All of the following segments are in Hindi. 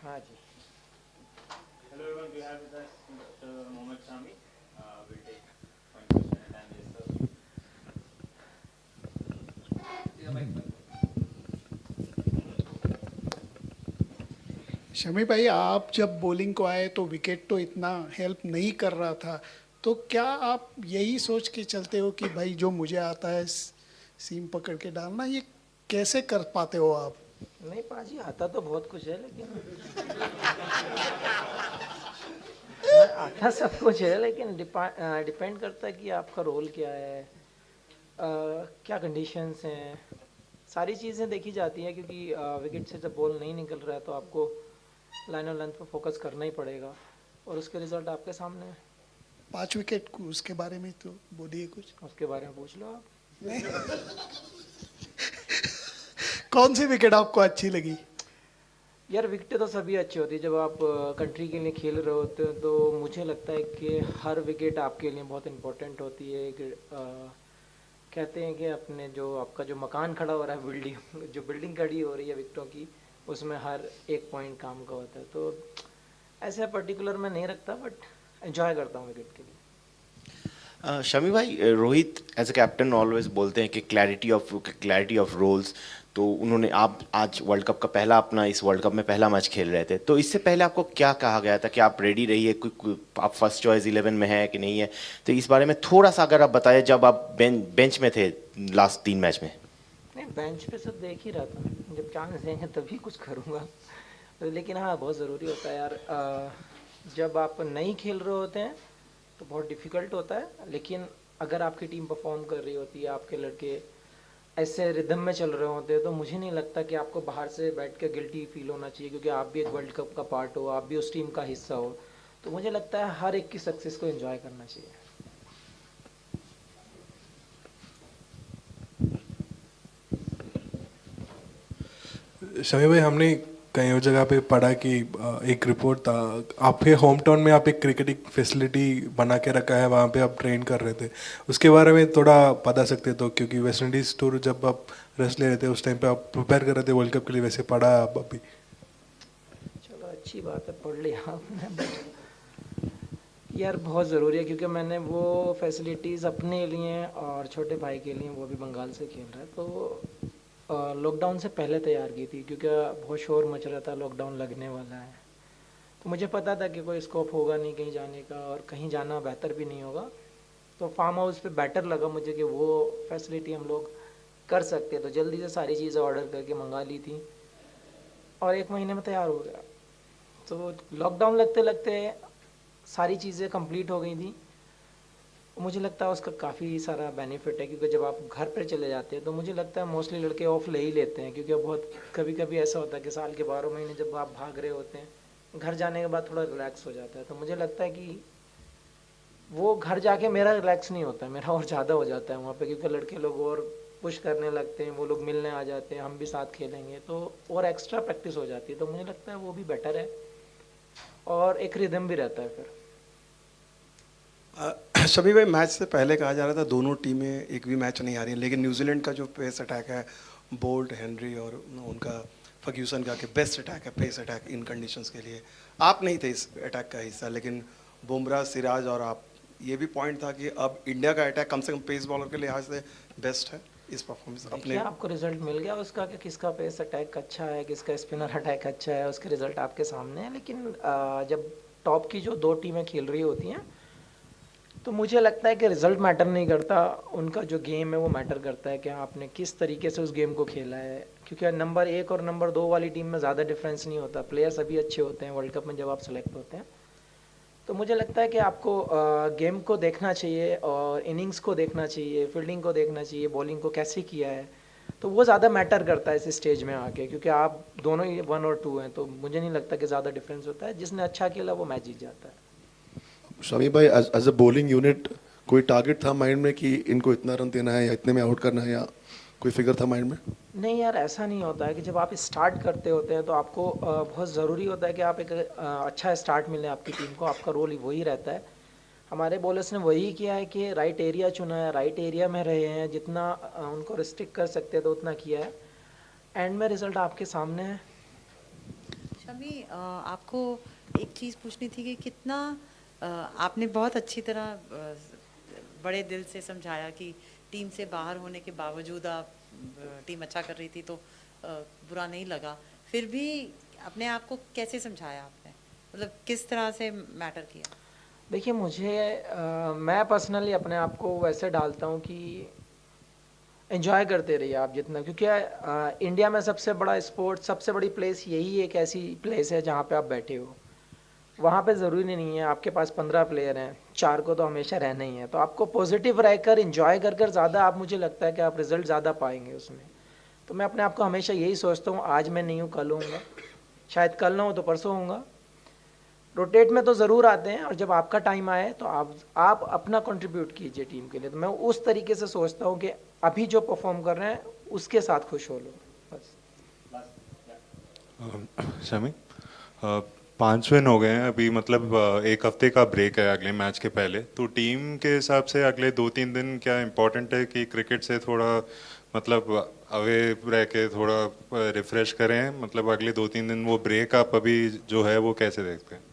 हाँ जी। Hello everyone, we have with us Dr. Mohammad Shami. We'll take one question at a time. Yes, sir. Shami भाई, आप जब बॉलिंग को आए तो विकेट तो इतना हेल्प नहीं कर रहा था, तो क्या आप यही सोच के चलते हो कि भाई जो मुझे आता है सीम पकड़ के डालना, ये कैसे कर पाते हो आप? नहीं पाजी, आता तो बहुत कुछ है लेकिन आता सब कुछ है लेकिन डिपेंड करता है कि आपका रोल क्या है, क्या कंडीशंस हैं, सारी चीज़ें देखी जाती हैं क्योंकि विकेट से जब बॉल नहीं निकल रहा है तो आपको लाइन और लेंथ पर फोकस करना ही पड़ेगा और उसके रिजल्ट आपके सामने है। 5 विकेट को उसके बारे में तो बोलिए कुछ। उसके बारे में पूछ लो आप। नहीं, कौन सी विकेट आपको अच्छी लगी? यार विकेटें तो सभी अच्छी होती है, जब आप कंट्री के लिए खेल रहे होते हो तो मुझे लगता है कि हर विकेट आपके लिए बहुत इम्पोर्टेंट होती है। एक कहते हैं कि अपने जो आपका जो मकान खड़ा हो रहा है, बिल्डिंग जो बिल्डिंग खड़ी हो रही है विकेटों की, उसमें हर एक पॉइंट काम का होता है। तो ऐसे पर्टिकुलर मैं नहीं रखता बट एंजॉय करता हूँ विकेट के लिए। शमी भाई, Rohit as a captain always बोलते हैं कि क्लैरिटी ऑफ रोल्स। तो उन्होंने आप आज वर्ल्ड कप का पहला अपना इस वर्ल्ड कप में पहला मैच खेल रहे थे, तो इससे पहले आपको क्या कहा गया था कि आप रेडी रहिए, आप फर्स्ट चॉइस 11 में है कि नहीं है? तो इस बारे में थोड़ा सा अगर आप बताएं, जब आप बेंच में थे लास्ट 3 मैच में। नहीं, बेंच पे सब देख ही रहा था, जब चांस देंगे तभी कुछ करूँगा। लेकिन हाँ, बहुत ज़रूरी होता है यार, जब आप नहीं खेल रहे होते हैं तो बहुत डिफ़िकल्ट होता है, लेकिन अगर आपकी टीम परफॉर्म कर रही होती है, आपके लड़के ऐसे रिदम में चल रहे होते हैं, तो मुझे नहीं लगता कि आपको बाहर से बैठ के गिल्टी फील होना चाहिए, क्योंकि आप भी एक वर्ल्ड कप का पार्ट हो, आप भी उस टीम का हिस्सा हो। तो मुझे लगता है हर एक की सक्सेस को एंजॉय करना चाहिए। शमी भाई, हमने कई और जगह पे पढ़ा कि एक रिपोर्ट था, आपके होम टाउन में आप एक क्रिकेटिंग फैसिलिटी बना के रखा है, वहाँ पे आप ट्रेन कर रहे थे। उसके बारे में थोड़ा बता सकते तो, क्योंकि वेस्ट इंडीज़ टूर जब आप रेस्ट ले रहे थे उस टाइम पे आप प्रिपेयर कर रहे थे वर्ल्ड कप के लिए, वैसे पढ़ा आप अभी? चलो अच्छी बात है, पढ़ लिया आपने, बट यार बहुत ज़रूरी है क्योंकि मैंने वो फैसिलिटीज़ अपने लिए और छोटे भाई के लिए, वो भी बंगाल से खेल रहा है, तो लॉकडाउन से पहले तैयार की थी, क्योंकि बहुत शोर मच रहा था लॉकडाउन लगने वाला है। तो मुझे पता था कि कोई स्कोप होगा नहीं कहीं जाने का, और कहीं जाना बेहतर भी नहीं होगा। तो फार्म हाउस पे बेटर लगा मुझे कि वो फैसिलिटी हम लोग कर सकते, तो जल्दी से सारी चीज़ें ऑर्डर करके मंगा ली थी और 1 महीने में तैयार हो गया। तो लॉकडाउन लगते लगते सारी चीज़ें कंप्लीट हो गई थी। मुझे लगता है उसका काफ़ी सारा बेनिफिट है, क्योंकि जब आप घर पर चले जाते हैं तो मुझे लगता है मोस्टली लड़के ऑफ ले ही लेते हैं, क्योंकि बहुत कभी कभी ऐसा होता है कि साल के 12 महीने जब आप भाग रहे होते हैं, घर जाने के बाद थोड़ा रिलैक्स हो जाता है। तो मुझे लगता है कि वो घर जाके मेरा रिलैक्स नहीं होता है, मेरा और ज़्यादा हो जाता है वहाँ पे, क्योंकि लड़के लोग और पुश करने लगते हैं, वो लोग मिलने आ जाते हैं, हम भी साथ खेलेंगे, तो और एक्स्ट्रा प्रैक्टिस हो जाती है। तो मुझे लगता है वो भी बेटर है और एक रिदम भी रहता है फिर। सभी भाई, मैच से पहले कहा जा रहा था दोनों टीमें एक भी मैच नहीं आ रही हैं, लेकिन न्यूजीलैंड का जो पेस अटैक है, बोल्ट, हेनरी और उनका फर्ग्यूसन का, कि बेस्ट अटैक है पेस अटैक इन कंडीशंस के लिए। आप नहीं थे इस अटैक का हिस्सा, लेकिन बुमराह, सिराज और आप, ये भी पॉइंट था कि अब इंडिया का अटैक कम से कम पेस बॉलर के लिहाज से बेस्ट है इस परफॉर्मेंस देखिए, अपने। आपको रिजल्ट मिल गया उसका कि किसका पेस अटैक अच्छा है, किसका स्पिनर अटैक अच्छा है, उसके रिजल्ट आपके सामने है। लेकिन जब टॉप की जो 2 टीमें खेल रही होती हैं, तो मुझे लगता है कि रिजल्ट मैटर नहीं करता, उनका जो गेम है वो मैटर करता है कि आपने किस तरीके से उस गेम को खेला है। क्योंकि नंबर 1 और नंबर 2 वाली टीम में ज़्यादा डिफरेंस नहीं होता, प्लेयर्स सभी अच्छे होते हैं वर्ल्ड कप में जब आप सेलेक्ट होते हैं। तो मुझे लगता है कि आपको गेम को देखना चाहिए और इनिंग्स को देखना चाहिए, फील्डिंग को देखना चाहिए, बॉलिंग को कैसे किया है। तो वो ज़्यादा मैटर करता है इस स्टेज में आके, क्योंकि आप दोनों ही 1 और 2 हैं, तो मुझे नहीं लगता कि ज़्यादा डिफरेंस होता है। जिसने अच्छा खेला वो मैच जीत जाता है। शमी भाई, एज अ बॉलिंग यूनिट कोई टारगेट था माइंड में कि इनको इतना रन देना है या इतने में आउट करना है, या कोई फिगर था माइंड में? नहीं यार, ऐसा नहीं होता है कि जब आप स्टार्ट करते होते हैं तो आपको बहुत ज़रूरी होता है कि आप एक अच्छा स्टार्ट मिले आपकी टीम को, आपका रोल ही वही रहता है। हमारे बॉलर्स ने वही किया है कि राइट एरिया चुना है, राइट एरिया में रहे हैं, जितना उनको रिस्ट्रिक्ट कर सकते हैं तो उतना किया है। एंड में रिजल्ट आपके सामने है। शमी, आपको एक चीज़ पूछनी थी कि कितना आपने बहुत अच्छी तरह बड़े दिल से समझाया कि टीम से बाहर होने के बावजूद आप टीम अच्छा कर रही थी तो बुरा नहीं लगा, फिर भी अपने आप को कैसे समझाया आपने, मतलब किस तरह से मैटर किया? देखिए मुझे मैं पर्सनली अपने आप को वैसे डालता हूँ कि एंजॉय करते रहिए आप जितना, क्योंकि इंडिया में सबसे बड़ा स्पोर्ट, सबसे बड़ी प्लेस यही एक ऐसी प्लेस है जहाँ पे आप बैठे हो। वहाँ पे ज़रूरी नहीं है आपके पास 15 प्लेयर हैं, 4 को तो हमेशा रहना ही है, तो आपको पॉजिटिव रहकर एंजॉय कर कर ज़्यादा आप, मुझे लगता है कि आप रिजल्ट ज़्यादा पाएंगे उसमें। तो मैं अपने आप को हमेशा यही सोचता हूँ, आज मैं नहीं हूँ कल होऊंगा, शायद कल ना हो तो परसों होऊंगा। रोटेट में तो ज़रूर आते हैं, और जब आपका टाइम आए तो आप अपना कंट्रीब्यूट कीजिए टीम के लिए। तो मैं उस तरीके से सोचता हूँ कि अभी जो परफॉर्म कर रहे हैं उसके साथ खुश हो लो बस। शमी, 5 विन हो गए हैं अभी, मतलब एक हफ्ते का ब्रेक है अगले मैच के पहले, तो टीम के हिसाब से अगले 2-3 दिन क्या इम्पोर्टेंट है कि क्रिकेट से थोड़ा मतलब अवे रह के थोड़ा रिफ्रेश करें, मतलब अगले 2-3 दिन वो ब्रेक आप अभी जो है वो कैसे देखते हैं?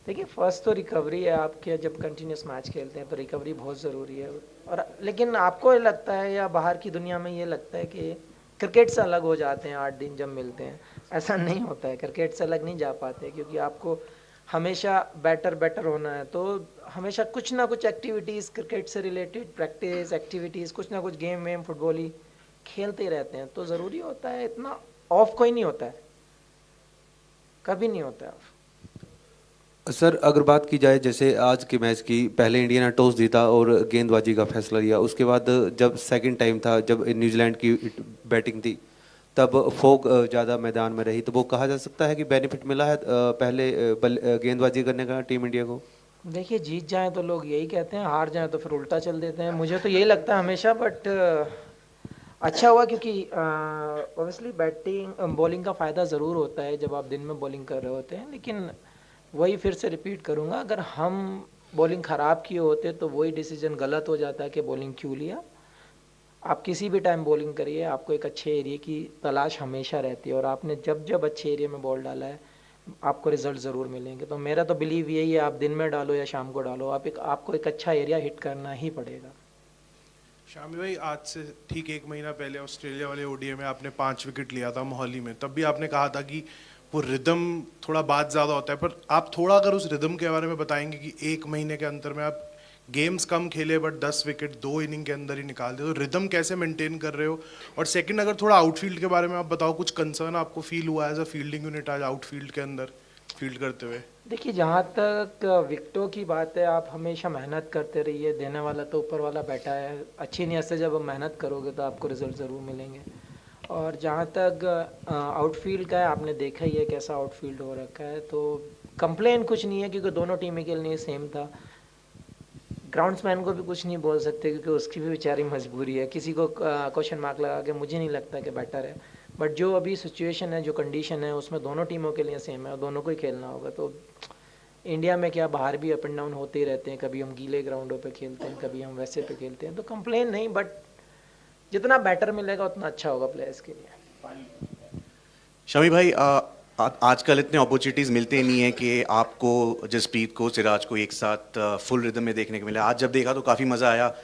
देखिए फर्स्ट तो रिकवरी है आपके, जब कंटिन्यूस मैच खेलते हैं तो रिकवरी बहुत ज़रूरी है। और लेकिन आपको ये लगता है या बाहर की दुनिया में ये लगता है कि क्रिकेट से अलग हो जाते हैं 8 दिन जब मिलते हैं, ऐसा नहीं होता है। क्रिकेट से अलग नहीं जा पाते, क्योंकि आपको हमेशा बेटर होना है, तो हमेशा कुछ ना कुछ एक्टिविटीज़ क्रिकेट से रिलेटेड, प्रैक्टिस एक्टिविटीज़, कुछ ना कुछ गेम वेम फुटबॉल ही खेलते ही रहते हैं। तो ज़रूरी होता है, इतना ऑफ कोई नहीं होता है, कभी नहीं होता है ऑफ। सर अगर बात की जाए जैसे आज के मैच की, पहले इंडिया ने टॉस जीता और गेंदबाजी का फैसला लिया, उसके बाद जब सेकंड टाइम था जब न्यूजीलैंड की बैटिंग थी तब फोक ज़्यादा मैदान में रही, तो वो कहा जा सकता है कि बेनिफिट मिला है पहले गेंदबाजी करने का टीम इंडिया को? देखिए जीत जाए तो लोग यही कहते हैं, हार जाए तो फिर उल्टा चल देते हैं, मुझे तो यही लगता है हमेशा। बट अच्छा हुआ, क्योंकि ऑब्वियसली बैटिंग बॉलिंग का फ़ायदा ज़रूर होता है जब आप दिन में बॉलिंग कर रहे होते हैं, लेकिन वही फिर से रिपीट करूँगा, अगर हम बॉलिंग ख़राब किए होते तो वही डिसीजन गलत हो जाता है कि बॉलिंग क्यों लिया। आप किसी भी टाइम बॉलिंग करिए, आपको एक अच्छे एरिया की तलाश हमेशा रहती है, और आपने जब जब अच्छे एरिया में बॉल डाला है आपको रिजल्ट ज़रूर मिलेंगे। तो मेरा तो बिलीव यही है, आप दिन में डालो या शाम को डालो, आपको एक अच्छा एरिया हिट करना ही पड़ेगा। शामी भाई, आज से ठीक 1 महीना पहले ऑस्ट्रेलिया वाले ओडीआई में आपने 5 विकेट लिया था मोहाली में, तब भी आपने कहा था कि वो रिदम थोड़ा बाद ज़्यादा होता है, पर आप थोड़ा अगर उस रिदम के बारे में बताएंगे कि 1 महीने के अंतर में आप गेम्स कम खेले बट 10 विकेट 2 इनिंग के अंदर ही निकाल दे, तो रिदम कैसे मेंटेन कर रहे हो? और सेकंड, अगर थोड़ा आउटफील्ड के बारे में आप बताओ, कुछ कंसर्न आपको फील हुआ एज अ फील्डिंग यूनिट आज आउटफील्ड के अंदर फील्ड करते हुए? देखिए जहाँ तक विकेटों की बात है, आप हमेशा मेहनत करते रहिए, देने वाला तो ऊपर वाला बैठा है, अच्छी नीयत से जब मेहनत करोगे तो आपको रिजल्ट ज़रूर मिलेंगे। और जहाँ तक आउटफील्ड का है, आपने देखा ही है कैसा आउटफील्ड हो रखा है, तो कंप्लेन कुछ नहीं है, क्योंकि दोनों टीमें के लिए सेम था। ग्राउंड्समैन को भी कुछ नहीं बोल सकते, क्योंकि उसकी भी बेचारी मजबूरी है, किसी को क्वेश्चन मार्क लगा के मुझे नहीं लगता कि बेटर है। बट जो अभी सिचुएशन है, जो कंडीशन है, उसमें दोनों टीमों के लिए सेम है और दोनों को ही खेलना होगा। तो इंडिया में क्या, बाहर भी अप एंड डाउन होते ही रहते हैं, कभी हम गीले ग्राउंडों पे खेलते हैं, कभी हम वैसे पे खेलते हैं, तो कंप्लेन नहीं, बट जितना बेटर मिलेगा उतना अच्छा होगा प्लेयर्स के लिए। शमी भाई, आजकल इतने अपॉर्चुनिटीज़ मिलते नहीं है कि आपको, जसप्रीत को, सिराज को एक साथ फुल रिदम में देखने को मिला। आज जब देखा तो काफ़ी मज़ा आया।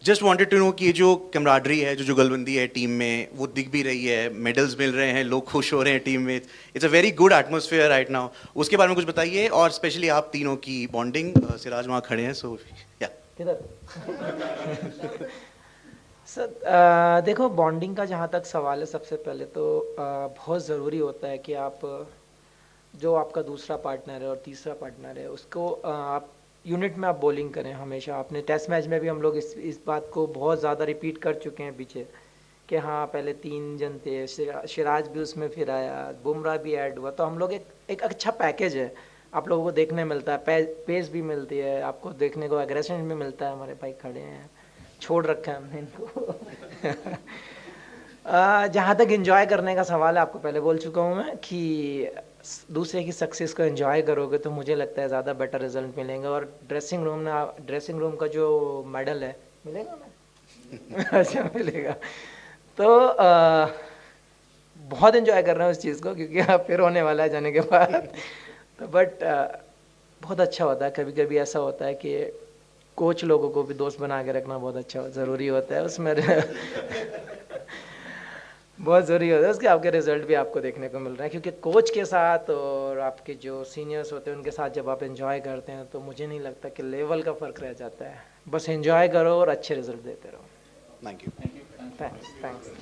जस्ट वांटेड टू नो कि ये जो कैमराडरी है, जो जुगलबंदी है टीम में, वो दिख भी रही है, मेडल्स मिल रहे हैं, लोग खुश हो रहे हैं टीम में, it's a very good atmosphere right now, उसके बारे में कुछ बताइए। और स्पेशली आप तीनों की बॉन्डिंग, सिराज वहाँ खड़े हैं, सो या सर देखो, बॉन्डिंग का जहाँ तक सवाल है, सबसे पहले तो बहुत ज़रूरी होता है कि आप, जो आपका दूसरा पार्टनर है और तीसरा पार्टनर है, उसको आप यूनिट में आप बॉलिंग करें हमेशा। आपने टेस्ट मैच में भी हम लोग इस बात को बहुत ज़्यादा रिपीट कर चुके हैं पीछे, कि हाँ पहले 3 जन थे, सिराज भी उसमें फिर आया, बुमराह भी ऐड हुआ, तो हम लोग एक अच्छा पैकेज है, आप लोगों को देखने मिलता है, पेस भी मिलती है, आपको देखने को एग्रेशन भी मिलता है। हमारे भाई खड़े हैं, छोड़ रखा है हमने इनको। जहाँ तक एंजॉय करने का सवाल है, आपको पहले बोल चुका हूँ मैं कि दूसरे की सक्सेस को एंजॉय करोगे तो मुझे लगता है ज़्यादा बेटर रिजल्ट मिलेंगे। और ड्रेसिंग रूम का जो मेडल है, मिलेगा ना? अच्छा मिलेगा। तो बहुत इन्जॉय कर रहे हैं उस चीज़ को, क्योंकि अब फिर होने वाला है जाने के बाद। तो बट बहुत अच्छा होता है। कभी कभी ऐसा होता है कि कोच लोगों को भी दोस्त बना के रखना बहुत अच्छा ज़रूरी होता है उसमें। बहुत ज़रूरी होता है, उसके आपके रिजल्ट भी आपको देखने को मिल रहे हैं, क्योंकि कोच के साथ और आपके जो सीनियर्स होते हैं उनके साथ जब आप एंजॉय करते हैं तो मुझे नहीं लगता कि लेवल का फ़र्क रह जाता है। बस एंजॉय करो और अच्छे रिजल्ट देते रहो। Thank you. थैंक्स।